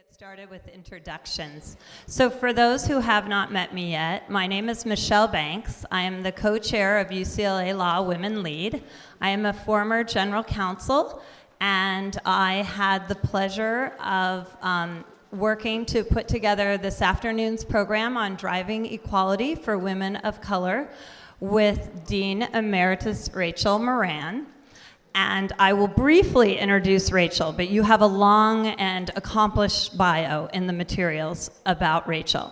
Get started with introductions. So for those who have not met me yet, my name is Michelle Banks. I am the co-chair of UCLA Law Women Lead. I am a former general counsel, and I had the pleasure of working to put together this afternoon's program on driving equality for women of color with Dean Emeritus Rachel Moran. And I will briefly introduce Rachel, but you have a long and accomplished bio in the materials about Rachel.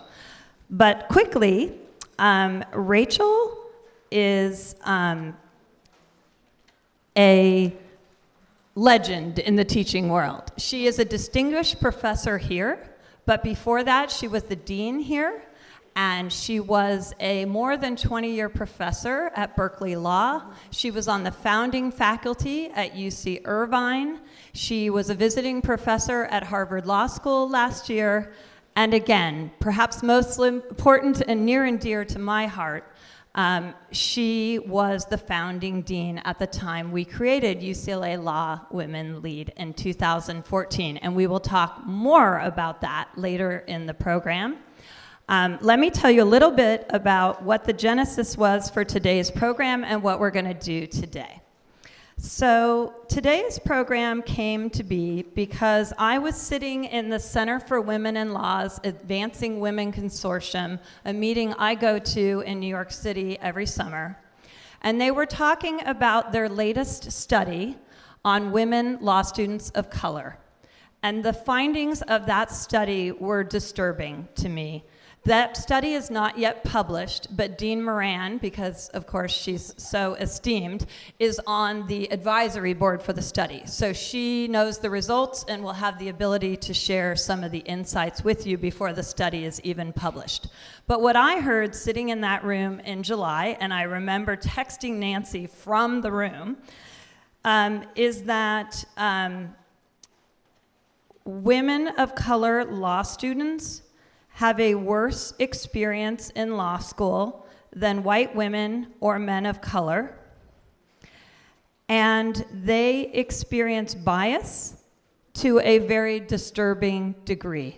But quickly, Rachel is a legend in the teaching world. She is a distinguished professor here, but before that, she was the dean here. And she was a more than 20-year professor at Berkeley Law. She was on the founding faculty at UC Irvine. She was a visiting professor at Harvard Law School last year. And again, perhaps most important and near and dear to my heart, she was the founding dean at the time we created UCLA Law Women Lead in 2014. And we will talk more about that later in the program. Let me tell you a little bit about what the genesis was for today's program and what we're going to do today. So today's program came to be because I was sitting in the Center for Women in Law's Advancing Women Consortium, a meeting I go to in New York City every summer, and they were talking about their latest study on women law students of color. And the findings of that study were disturbing to me. That study is not yet published, but Dean Moran, because of course she's so esteemed, is on the advisory board for the study. So she knows the results and will have the ability to share some of the insights with you before the study is even published. But what I heard sitting in that room in July, and I remember texting Nancy from the room, is that women of color law students have a worse experience in law school than white women or men of color, and they experience bias to a very disturbing degree.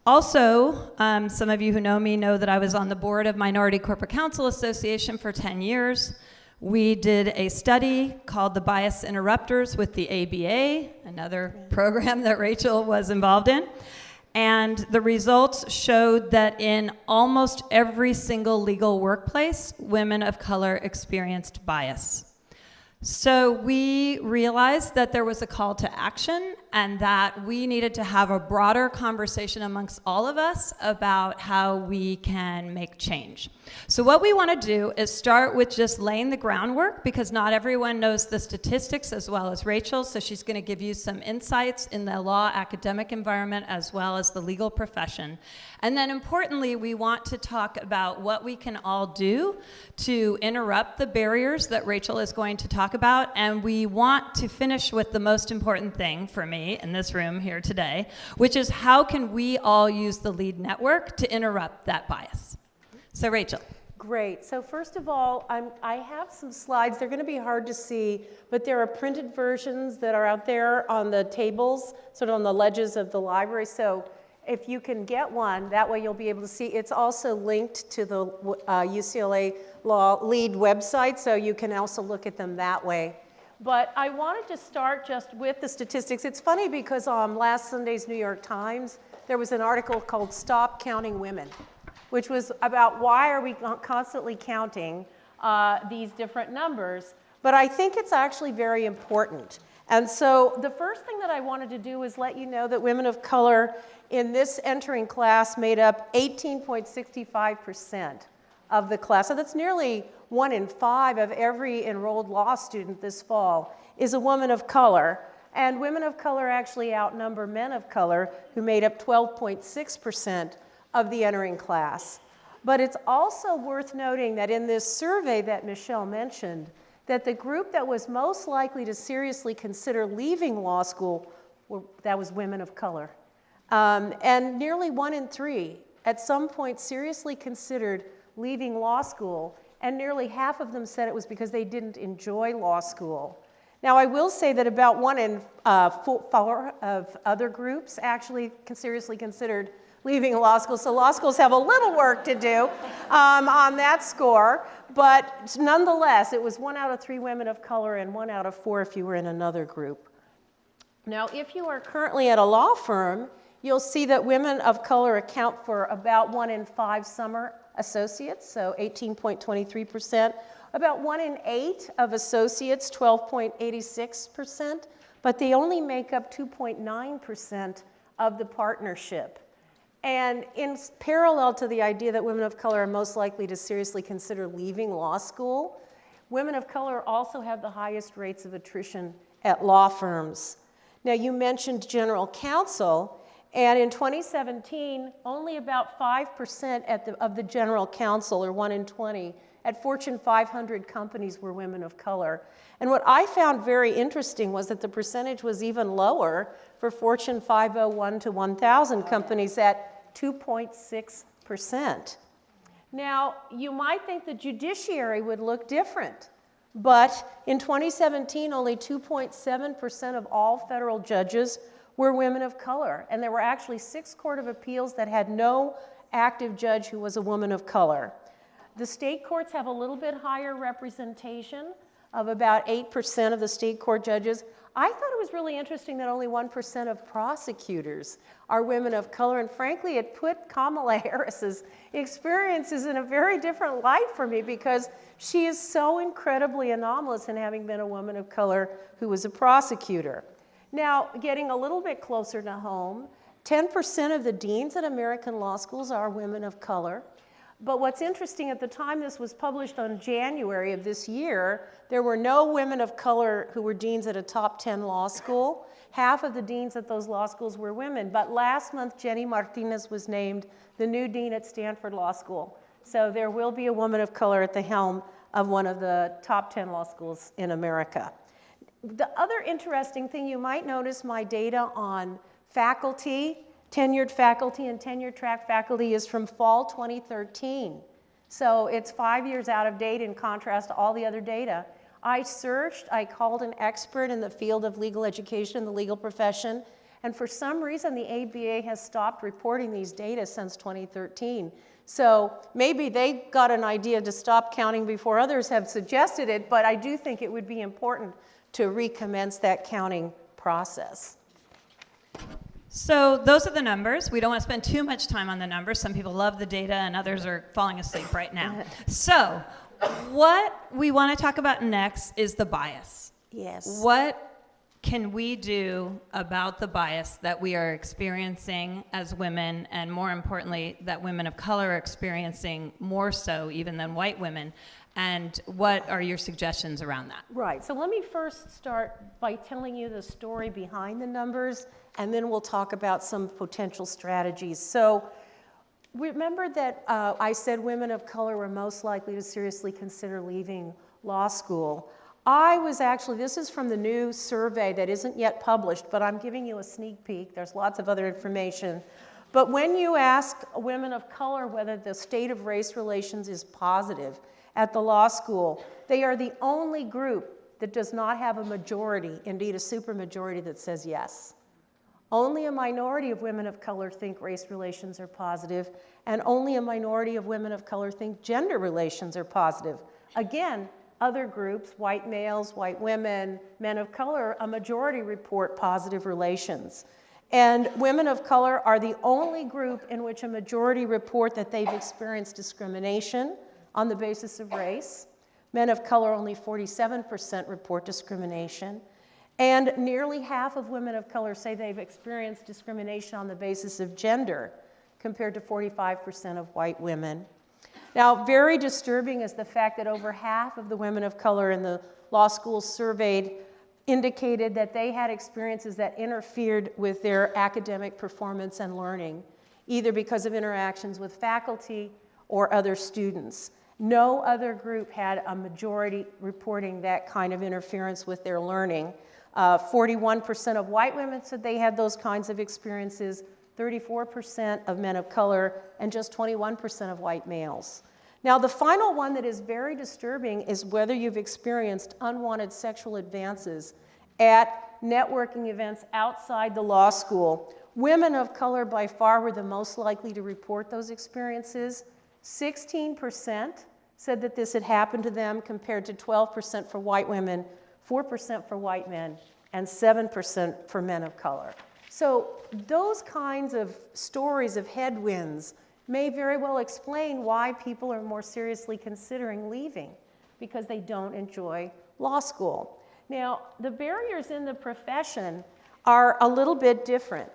Also, some of you who know me know that I was on the board of Minority Corporate Counsel Association for 10 years. We did a study called the Bias Interrupters with the ABA, another program that Rachel was involved in. And the results showed that in almost every single legal workplace, women of color experienced bias. So we realized that there was a call to action and that we needed to have a broader conversation amongst all of us about how we can make change. So what we want to do is start with just laying the groundwork, because not everyone knows the statistics as well as Rachel, so she's going to give you some insights in the law academic environment as well as the legal profession. And then importantly, we want to talk about what we can all do to interrupt the barriers that Rachel is going to talk about, and we want to finish with the most important thing for me in this room here today, which is how can we all use the LEAD network to interrupt that bias. So Rachel. Great. So first of all, I have some slides. They're going to be hard to see, but there are printed versions that are out there on the tables, sort of on the ledges of the library. So if you can get one, that way you'll be able to see. It's also linked to the UCLA Law Lead website, so you can also look at them that way. But I wanted to start just with the statistics. It's funny because on last Sunday's New York Times, there was an article called Stop Counting Women, which was about why are we constantly counting these different numbers. But I think it's actually very important. And so the first thing that I wanted to do is let you know that women of color in this entering class made up 18.65% of the class. So that's nearly 1 in 5 of every enrolled law student this fall is a woman of color. And women of color actually outnumber men of color, who made up 12.6% of the entering class. But it's also worth noting that in this survey that Michelle mentioned, that the group that was most likely to seriously consider leaving law school, that was women of color. And nearly 1 in 3 at some point seriously considered leaving law school, and nearly half of them said it was because they didn't enjoy law school. Now, I will say that about 1 in 4 of other groups actually seriously considered leaving law school. So law schools have a little work to do on that score. But nonetheless, it was 1 out of 3 women of color and 1 out of 4 if you were in another group. Now, if you are currently at a law firm, you'll see that women of color account for about 1 in 5 summer associates, so 18.23%. About 1 in 8 of associates, 12.86%, but they only make up 2.9% of the partnership. And in parallel to the idea that women of color are most likely to seriously consider leaving law school, women of color also have the highest rates of attrition at law firms. Now, you mentioned general counsel, and in 2017, only about 5% of the general counsel, or 1 in 20, at Fortune 500 companies were women of color. And what I found very interesting was that the percentage was even lower for Fortune 501 to 1,000 companies at 2.6%. Now, you might think the judiciary would look different, but in 2017, only 2.7% of all federal judges were women of color, and there were actually 6 court of appeals that had no active judge who was a woman of color. The state courts have a little bit higher representation of about 8% of the state court judges. I thought it was really interesting that only 1% of prosecutors are women of color, and frankly, it put Kamala Harris's experiences in a very different light for me because she is so incredibly anomalous in having been a woman of color who was a prosecutor. Now, getting a little bit closer to home, 10% of the deans at American law schools are women of color. But what's interesting, at the time this was published on January of this year, there were no women of color who were deans at a top 10 law school. Half of the deans at those law schools were women. But last month, Jenny Martinez was named the new dean at Stanford Law School. So there will be a woman of color at the helm of one of the top 10 law schools in America. The other interesting thing, you might notice my data on faculty, tenured faculty and tenure track faculty is from fall 2013. So it's 5 years out of date in contrast to all the other data. I searched, I called an expert in the field of legal education and the legal profession, and for some reason the ABA has stopped reporting these data since 2013. So maybe they got an idea to stop counting before others have suggested it, but I do think it would be important to recommence that counting process. So those are the numbers. We don't want to spend too much time on the numbers. Some people love the data and others are falling asleep right now. So what we want to talk about next is the bias. Yes. What can we do about the bias that we are experiencing as women, and more importantly, that women of color are experiencing more so even than white women? And what are your suggestions around that? Right. So let me first start by telling you the story behind the numbers, and then we'll talk about some potential strategies. So remember that I said women of color were most likely to seriously consider leaving law school. I was actually, this is from the new survey that isn't yet published, but I'm giving you a sneak peek. There's lots of other information. But when you ask women of color whether the state of race relations is positive at the law school, they are the only group that does not have a majority, indeed a supermajority, that says yes. Only a minority of women of color think race relations are positive, and only a minority of women of color think gender relations are positive. Again, other groups, white males, white women, men of color, a majority report positive relations. And women of color are the only group in which a majority report that they've experienced discrimination on the basis of race. Men of color, only 47% report discrimination. And nearly half of women of color say they've experienced discrimination on the basis of gender, compared to 45% of white women. Now, very disturbing is the fact that over half of the women of color in the law schools surveyed indicated that they had experiences that interfered with their academic performance and learning, either because of interactions with faculty or other students. No other group had a majority reporting that kind of interference with their learning. 41% of white women said they had those kinds of experiences, 34% of men of color, and just 21% of white males. Now, the final one that is very disturbing is whether you've experienced unwanted sexual advances at networking events outside the law school. Women of color by far were the most likely to report those experiences. 16% said that this had happened to them, compared to 12% for white women, 4% for white men, and 7% for men of color. So those kinds of stories of headwinds may very well explain why people are more seriously considering leaving, because they don't enjoy law school. Now, the barriers in the profession are a little bit different,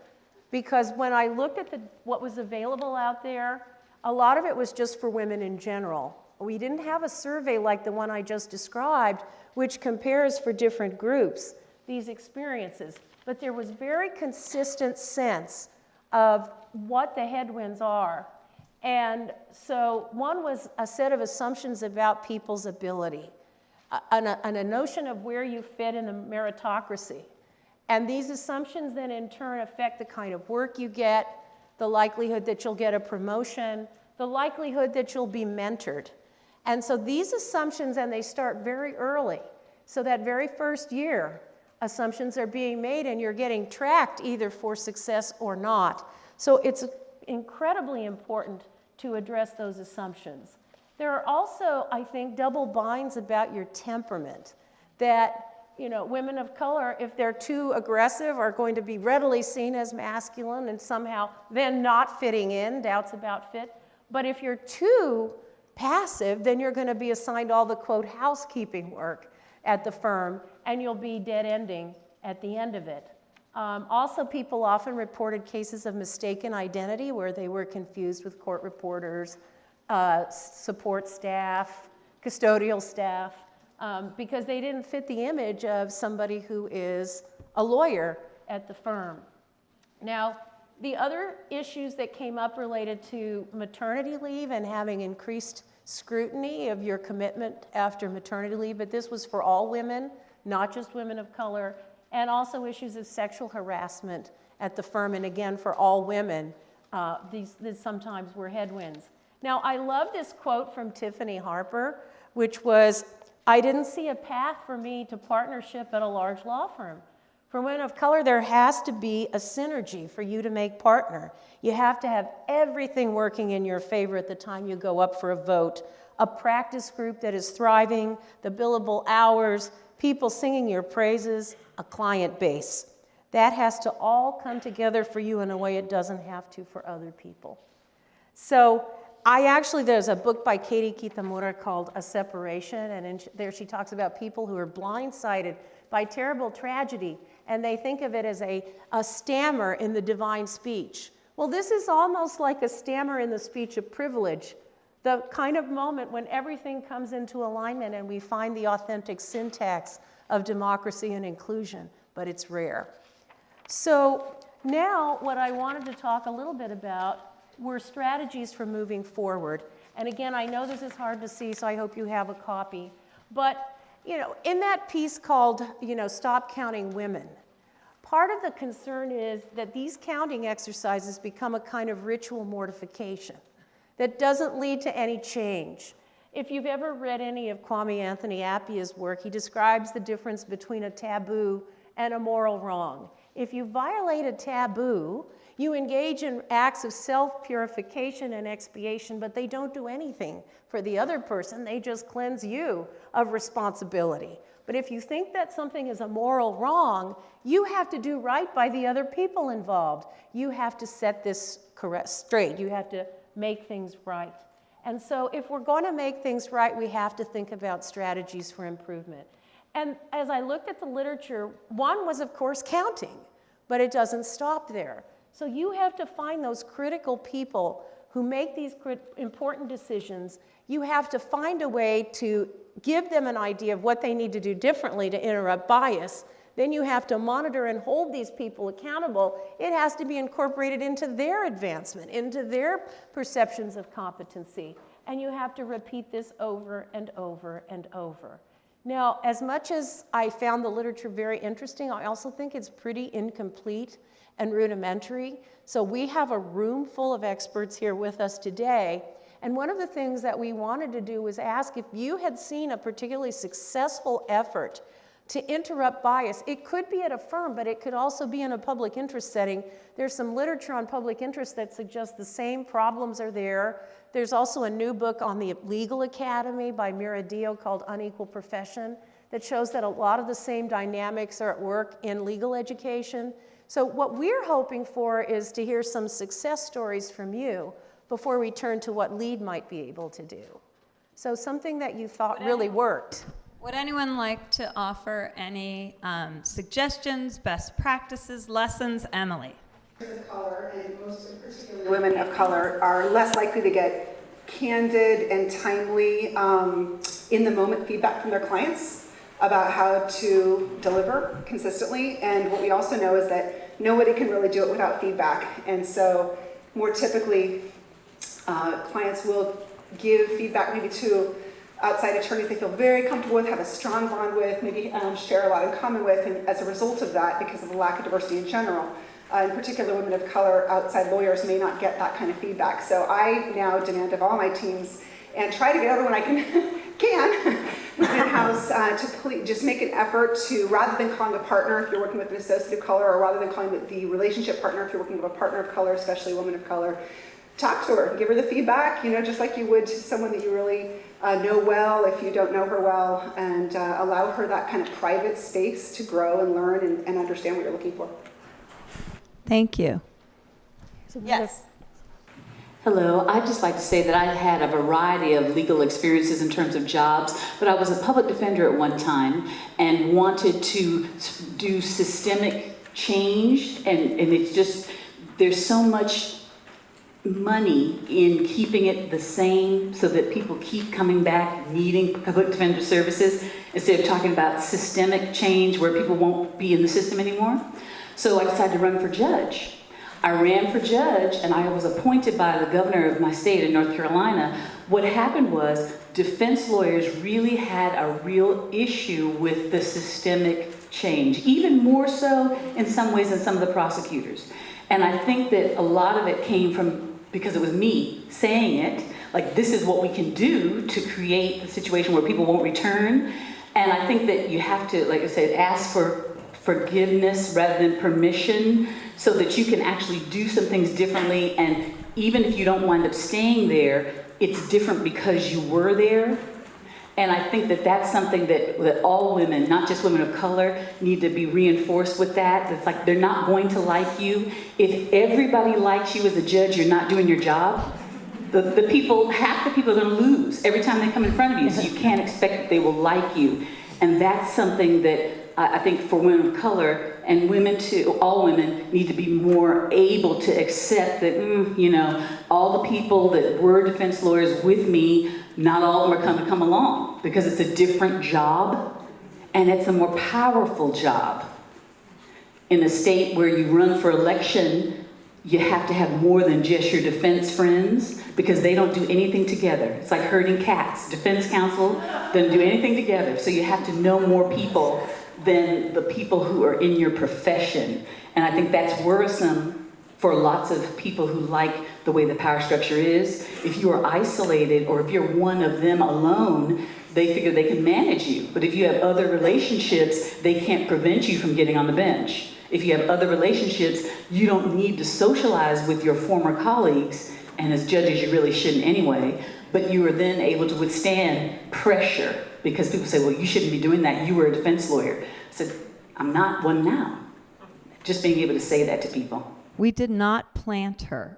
because when I looked at what was available out there, a lot of it was just for women in general. We didn't have a survey like the one I just described, which compares for different groups these experiences. But there was very consistent sense of what the headwinds are. And so one was a set of assumptions about people's ability, a notion of where you fit in the meritocracy. And these assumptions then in turn affect the kind of work you get, the likelihood that you'll get a promotion, the likelihood that you'll be mentored. And so these assumptions, and they start very early. So that very first year, assumptions are being made and you're getting tracked either for success or not. So it's incredibly important to address those assumptions. There are also, I think, double binds about your temperament, that women of color, if they're too aggressive, are going to be readily seen as masculine and somehow then not fitting in, doubts about fit. But if you're too passive, then you're going to be assigned all the, quote, housekeeping work at the firm, and you'll be dead-ending at the end of it. Also, people often reported cases of mistaken identity where they were confused with court reporters, support staff, custodial staff, because they didn't fit the image of somebody who is a lawyer at the firm. Now, the other issues that came up related to maternity leave and having increased scrutiny of your commitment after maternity leave, but this was for all women, not just women of color, and also issues of sexual harassment at the firm, and again, for all women, these sometimes were headwinds. Now, I love this quote from Tiffany Harper, which was, "I didn't see a path for me to partnership at a large law firm. For women of color, there has to be a synergy for you to make partner. You have to have everything working in your favor at the time you go up for a vote. A practice group that is thriving, the billable hours, people singing your praises, a client base. That has to all come together for you in a way it doesn't have to for other people." So there's a book by Katie Kitamura called A Separation, and there she talks about people who are blindsided by terrible tragedy, and they think of it as a stammer in the divine speech. Well, this is almost like a stammer in the speech of privilege, the kind of moment when everything comes into alignment and we find the authentic syntax of democracy and inclusion, but it's rare. So now what I wanted to talk a little bit about were strategies for moving forward. And again, I know this is hard to see, so I hope you have a copy. But in that piece called, Stop Counting Women, part of the concern is that these counting exercises become a kind of ritual mortification that doesn't lead to any change. If you've ever read any of Kwame Anthony Appiah's work, he describes the difference between a taboo and a moral wrong. If you violate a taboo, you engage in acts of self-purification and expiation, but they don't do anything for the other person. They just cleanse you of responsibility. But if you think that something is a moral wrong, you have to do right by the other people involved. You have to set this straight. You have to make things right. And so if we're going to make things right, we have to think about strategies for improvement. And as I looked at the literature, one was, of course, counting, but it doesn't stop there. So you have to find those critical people who make these important decisions. You have to find a way to give them an idea of what they need to do differently to interrupt bias. Then you have to monitor and hold these people accountable. It has to be incorporated into their advancement, into their perceptions of competency. And you have to repeat this over and over and over. Now, as much as I found the literature very interesting, I also think it's pretty incomplete and rudimentary. So we have a room full of experts here with us today, And one of the things that we wanted to do was ask if you had seen a particularly successful effort to interrupt bias. It could be at a firm, but it could also be in a public interest setting. There's some literature on public interest that suggests the same problems are there. There's also a new book on the Legal Academy by Mira Dio called Unequal Profession that shows that a lot of the same dynamics are at work in legal education. So what we're hoping for is to hear some success stories from you before we turn to what LEAD might be able to do. So something that you thought really worked. Would anyone like to offer any suggestions, best practices, lessons? Emily. Of color, and most particularly women of color, are less likely to get candid and timely in-the-moment feedback from their clients about how to deliver consistently. And what we also know is that nobody can really do it without feedback. And so more typically, clients will give feedback maybe to outside attorneys they feel very comfortable with, have a strong bond with, maybe share a lot in common with, and as a result of that, because of the lack of diversity in general, in particular women of color, outside lawyers may not get that kind of feedback. So I now demand of all my teams, and try to get everyone I can in-house to just make an effort to, rather than calling a partner if you're working with an associate of color, or rather than calling the relationship partner if you're working with a partner of color, especially a woman of color, talk to her, give her the feedback, just like you would to someone that you really know well if you don't know her well, and allow her that kind of private space to grow and learn and understand what you're looking for. Thank you. Yes. Hello, I'd just like to say that I had a variety of legal experiences in terms of jobs, but I was a public defender at one time and wanted to do systemic change, and it's just, there's so much money in keeping it the same so that people keep coming back needing public defender services instead of talking about systemic change where people won't be in the system anymore. So I decided to run for judge. I ran for judge and I was appointed by the governor of my state in North Carolina. What happened was defense lawyers really had a real issue with the systemic change, even more so in some ways than some of the prosecutors. And I think that a lot of it came from, because it was me saying it, like this is what we can do to create a situation where people won't return. And I think that you have to, like I said, ask for forgiveness rather than permission so that you can actually do some things differently. And even if you don't wind up staying there, it's different because you were there. And I think that that's something that all women, not just women of color, need to be reinforced with that. It's like they're not going to like you. If everybody likes you as a judge, you're not doing your job. The people, half the people are going to lose every time they come in front of you, so you can't expect that they will like you. And that's something that I think for women of color and women too, all women need to be more able to accept that, all the people that were defense lawyers with me, not all of them are going to come along because it's a different job and it's a more powerful job. In a state where you run for election, you have to have more than just your defense friends because they don't do anything together. It's like herding cats. Defense counsel doesn't do anything together. So you have to know more people than the people who are in your profession. And I think that's worrisome for lots of people who like the way the power structure is. If you are isolated or if you're one of them alone, they figure they can manage you. But if you have other relationships, they can't prevent you from getting on the bench. If you have other relationships, you don't need to socialize with your former colleagues, and as judges you really shouldn't anyway, but you are then able to withstand pressure because people say, well, you shouldn't be doing that, you were a defense lawyer. I said, I'm not one now. Just being able to say that to people. We did not plant her.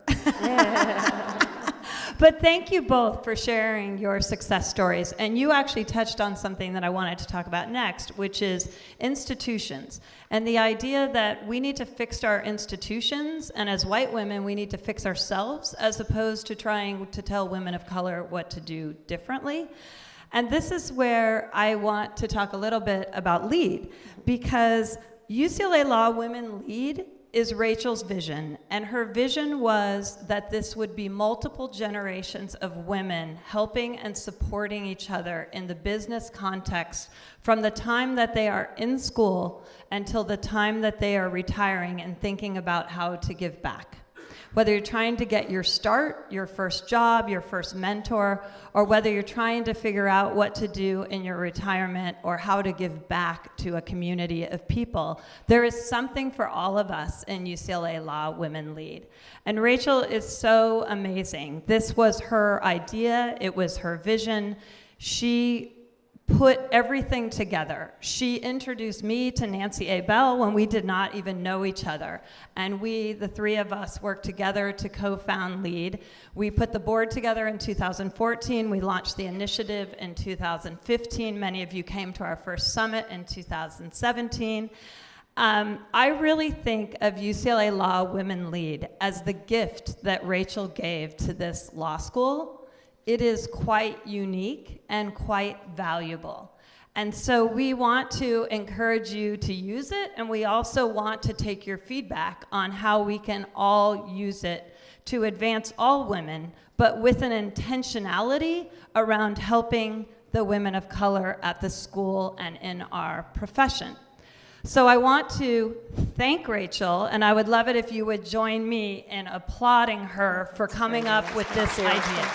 But thank you both for sharing your success stories. And you actually touched on something that I wanted to talk about next, which is institutions. And the idea that we need to fix our institutions, and as white women, we need to fix ourselves, as opposed to trying to tell women of color what to do differently. And this is where I want to talk a little bit about LEAD, because UCLA Law Women Lead is Rachel's vision, and her vision was that this would be multiple generations of women helping and supporting each other in the business context from the time that they are in school until the time that they are retiring and thinking about how to give back. Whether you're trying to get your start, your first job, your first mentor, or whether you're trying to figure out what to do in your retirement or how to give back to a community of people, there is something for all of us in UCLA Law Women Lead. And Rachel is so amazing. This was her idea, it was her vision. She put everything together. She introduced me to Nancy A. Bell when we did not even know each other. And we, the three of us, worked together to co-found LEAD. We put the board together in 2014. We launched the initiative in 2015. Many of you came to our first summit in 2017. I really think of UCLA Law Women Lead as the gift that Rachel gave to this law school. It is quite unique and quite valuable. And so we want to encourage you to use it, and we also want to take your feedback on how we can all use it to advance all women, but with an intentionality around helping the women of color at the school and in our profession. So I want to thank Rachel, and I would love it if you would join me in applauding her for coming up with this idea.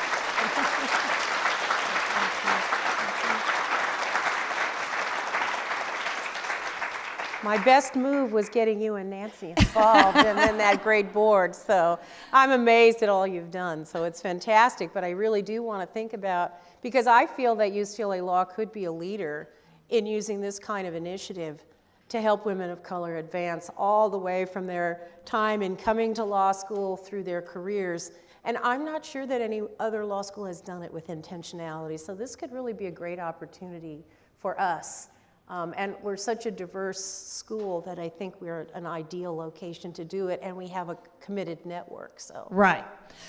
My best move was getting you and Nancy involved and then that great board. So I'm amazed at all you've done. So it's fantastic, but I really do want to think about, because I feel that UCLA Law could be a leader in using this kind of initiative to help women of color advance all the way from their time in coming to law school through their careers. And I'm not sure that any other law school has done it with intentionality. So this could really be a great opportunity for us. And we're such a diverse school that I think we're an ideal location to do it, and we have a committed network. So Right.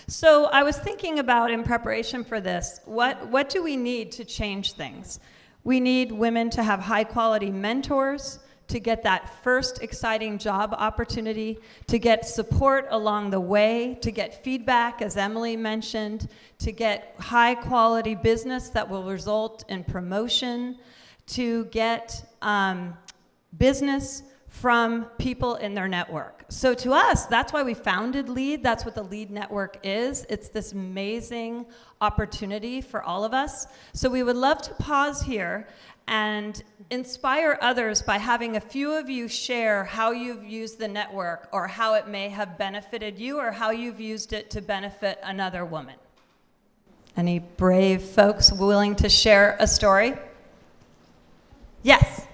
So I was thinking about, in preparation for this, what do we need to change things? We need women to have high-quality mentors, to get that first exciting job opportunity, to get support along the way, to get feedback, as Emily mentioned, to get high-quality business that will result in promotion, to get business from people in their network. So to us, that's why we founded LEAD. That's what the LEAD network is. It's this amazing opportunity for all of us. So we would love to pause here and inspire others by having a few of you share how you've used the network or how it may have benefited you or how you've used it to benefit another woman. Any brave folks willing to share a story? Yes.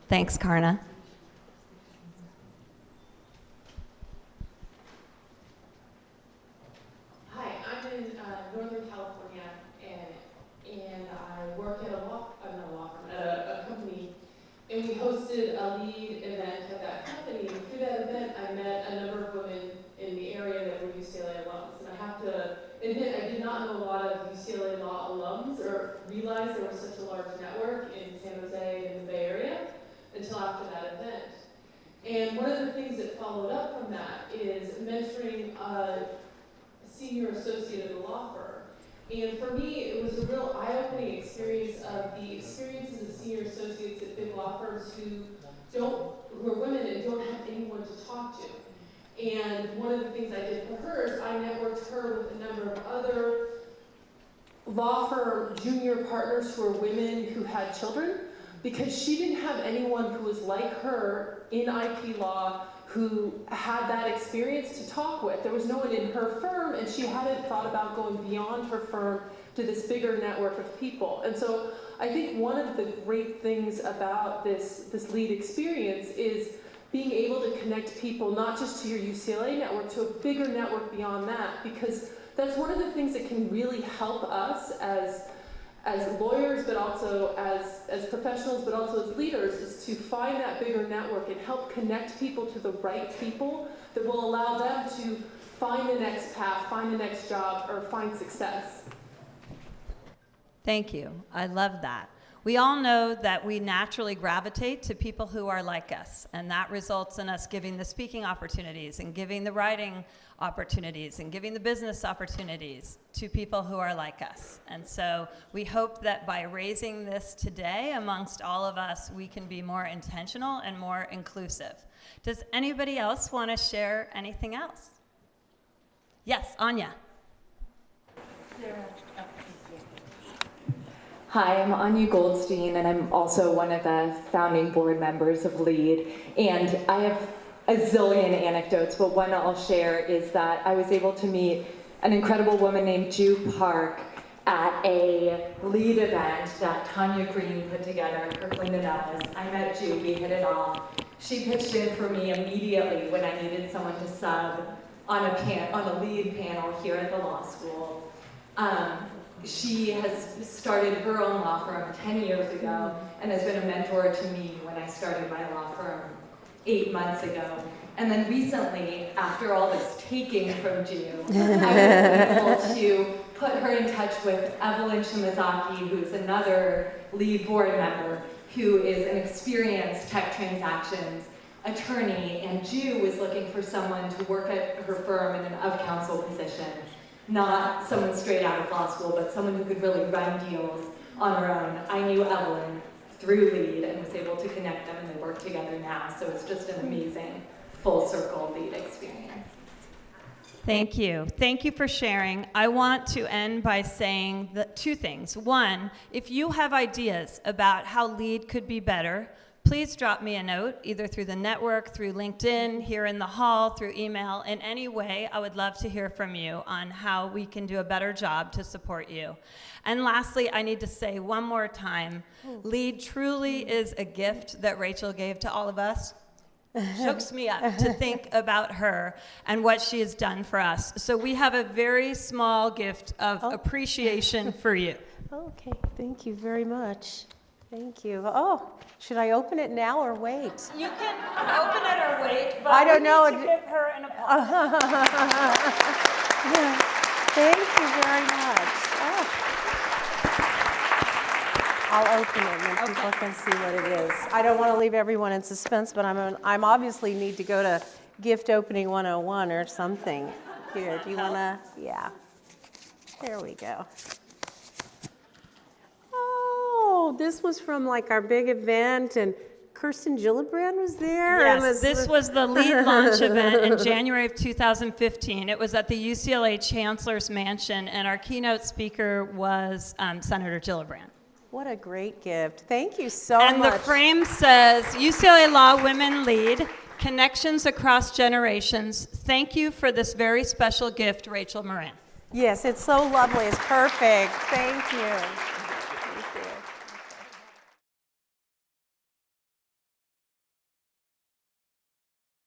Thanks, Karna. Hi, I'm in Northern California, and I work at a company, and we hosted a LEAD event at that company. And through that event, I met a number of women in the area that were UCLA alums. And I have to admit, I did not know a lot of UCLA law alums or realize there was such a large network in San Jose and the Bay Area until after that event. And one of the things that followed up from that is mentoring a senior associate of the law firm. And for me, it was a real eye-opening experience of the experiences of senior associates at big law firms who are women and don't have anyone to talk to. And one of the things I did for her is I networked her with a number of other law firm junior partners who are women who had children, because she didn't have anyone who was like her in IP law who had that experience to talk with. There was no one in her firm, and she hadn't thought about going beyond her firm to this bigger network of people. And so I think one of the great things about this LEAD experience is being able to connect people not just to your UCLA network, to a bigger network beyond that, because that's one of the things that can really help us as lawyers, but also as professionals, but also as leaders, is to find that bigger network and help connect people to the right people that will allow them to find the next path, find the next job, or find success. Thank you. I love that. We all know that we naturally gravitate to people who are like us, and that results in us giving the speaking opportunities and giving the writing opportunities and giving the business opportunities to people who are like us. And so we hope that by raising this today amongst all of us, we can be more intentional and more inclusive. Does anybody else want to share anything else? Yes, Anya. Hi, I'm Anya Goldstein, and I'm also one of the founding board members of LEAD. And I have a zillion anecdotes, but one I'll share is that I was able to meet an incredible woman named Ju Park at a LEAD event that Tanya Green put together for Clinton Ellis. I met Ju, we hit it off. She pitched in for me immediately when I needed someone to sub on a LEAD panel here at the law school. She has started her own law firm 10 years ago and has been a mentor to me when I started my law firm 8 months ago. And then recently, after all this taking from Ju, I was able to put her in touch with Evelyn Shimazaki, who's another LEAD board member, who is an experienced tech transactions attorney, and Ju was looking for someone to work at her firm in an of-counsel position. Not someone straight out of law school, but someone who could really run deals on her own. I knew Evelyn through LEAD and was able to connect them, and they work together now. So it's just an amazing full circle LEAD experience. Thank you. Thank you for sharing. I want to end by saying two things. One, if you have ideas about how LEAD could be better, please drop me a note, either through the network, through LinkedIn, here in the hall, through email. In any way, I would love to hear from you on how we can do a better job to support you. And lastly, I need to say one more time, LEAD truly is a gift that Rachel gave to all of us. Chokes me up to think about her and what she has done for us. So we have a very small gift of appreciation for you. Okay, thank you very much. Thank you. Oh, should I open it now or wait? You can open it or wait, but I don't know. we need to give her an applause. Thank you very much. Oh. I'll open it and then people can see what it is. I don't want to leave everyone in suspense, but I'm obviously need to go to Gift Opening 101 or something. Here, do you want to? Yeah. There we go. Oh, this was from like our big event, and Kirsten Gillibrand was there. Yes, this was the LEAD launch event in January of 2015. It was at the UCLA Chancellor's Mansion, and our keynote speaker was Senator Gillibrand. What a great gift. Thank you so much. And the frame says, UCLA Law Women Lead, Connections Across Generations. Thank you for this very special gift, Rachel Moran. Yes, it's so lovely. It's perfect. Thank you.